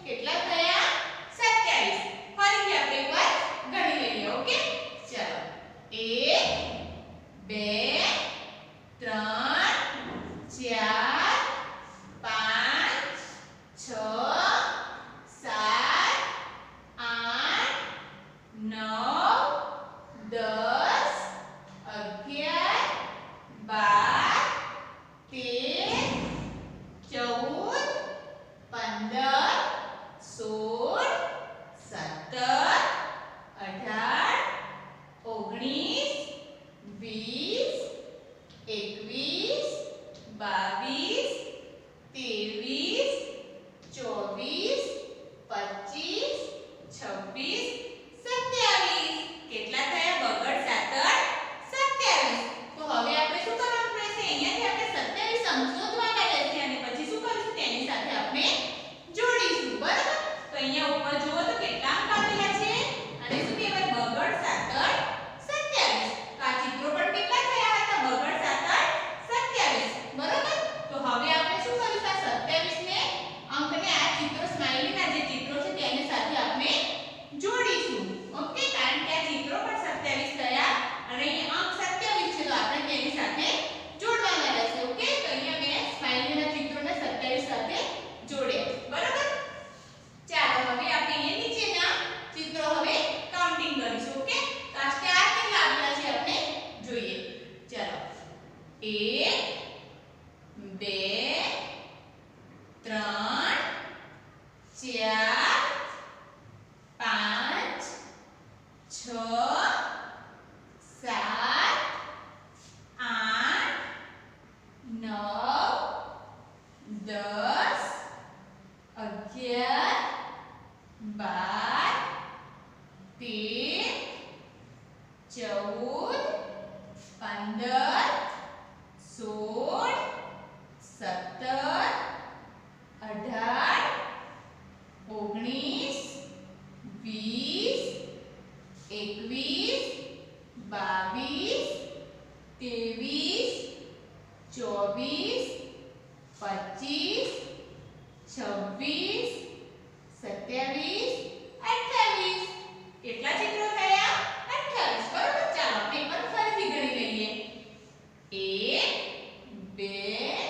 કેટલા થયા 27 ફરીથી આપણે એકવાર ગણી લઈએ 21 22 23 24 25 26 27 28 કેટલા ચિત્રો થયા 28 બરોબર ચાલો આપણે એકવાર ફરીથી ગણી લઈએ 1 2 3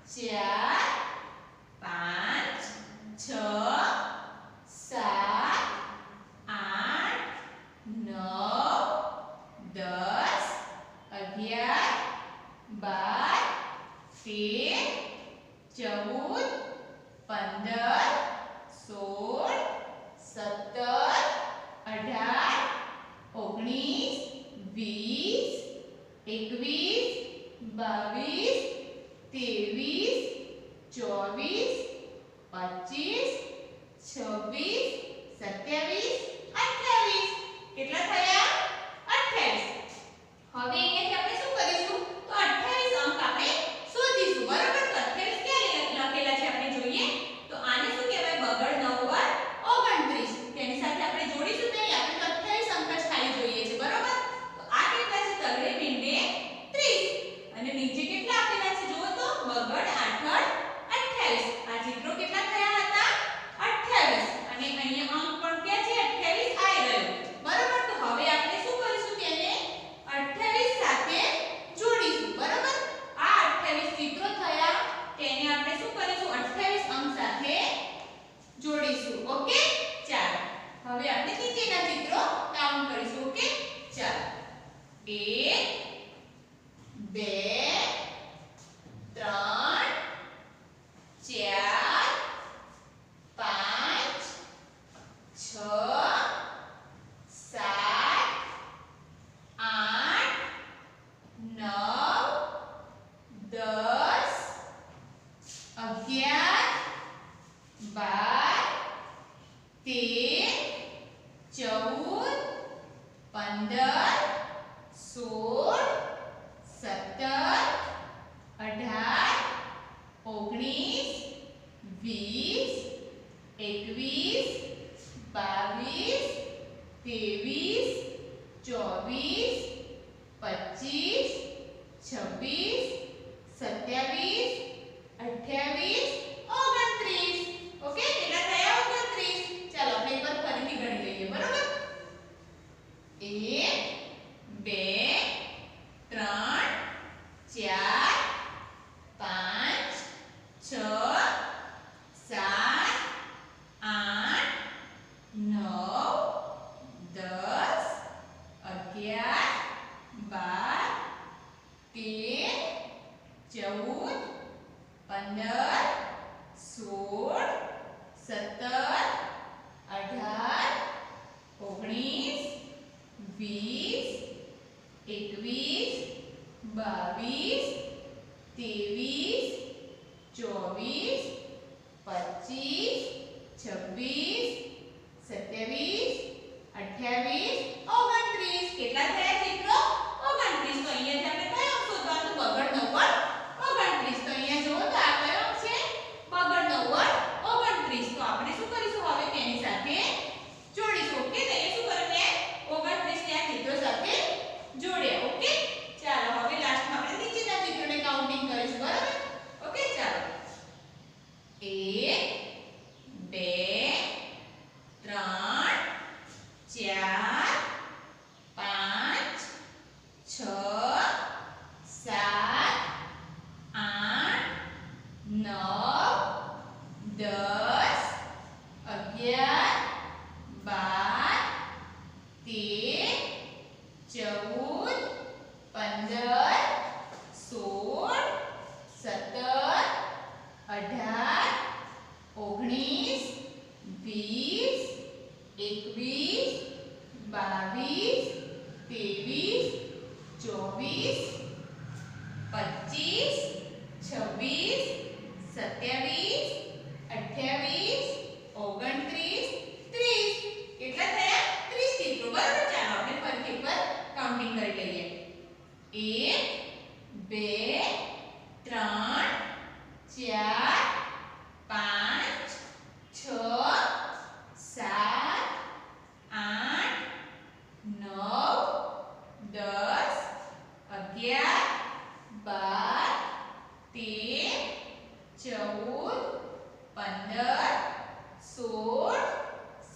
4 5 6 7 8 9 10 11 12 13 14 15 16 17 18 20 21 22 23 24 25 26 27 28 કેટલા થયા 28 હવે અહીંયાથી આપણે શું કરીશું તો 28 અંક આપણે શોધીશું બરાબર તો 28 ક્યાં લખેલા છે આપણે જોઈએ તો આને શું કહેવાય બગડ 9 વાર 29 તેની સાથે આપણે જોડીશું નહીં આપણે તો 28 અંક જ ખાલી જોઈએ છે બરાબર તો આ કેટલા છે તગડે મીંડે 30 અને નીચે કેટલા આપેલા છે જુઓ તો બગડ 8 28 આ ચિત્રો કેટલા થયા હતા 28 અને અહીંયા અંક પણ ક્યાં છે 28 આવી રહ્યો બરાબર તો હવે આપણે શું કરીશું તેને 28 સાથે જોડીશું બરાબર આ 28 ચિત્રો થયા તેને આપણે શું કરીશું 28 અંક સાથે જોડીશું ઓકે ચાલો હવે આપણે નીચેના ચિત્રો કાઉન્ટ કરીશું ઓકે ચાલો 1 2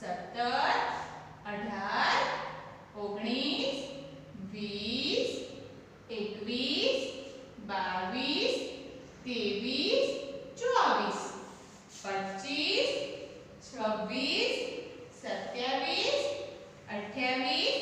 17, 18, 19, 20, 21, 22, 23, 24, 25, 26, 27, 28,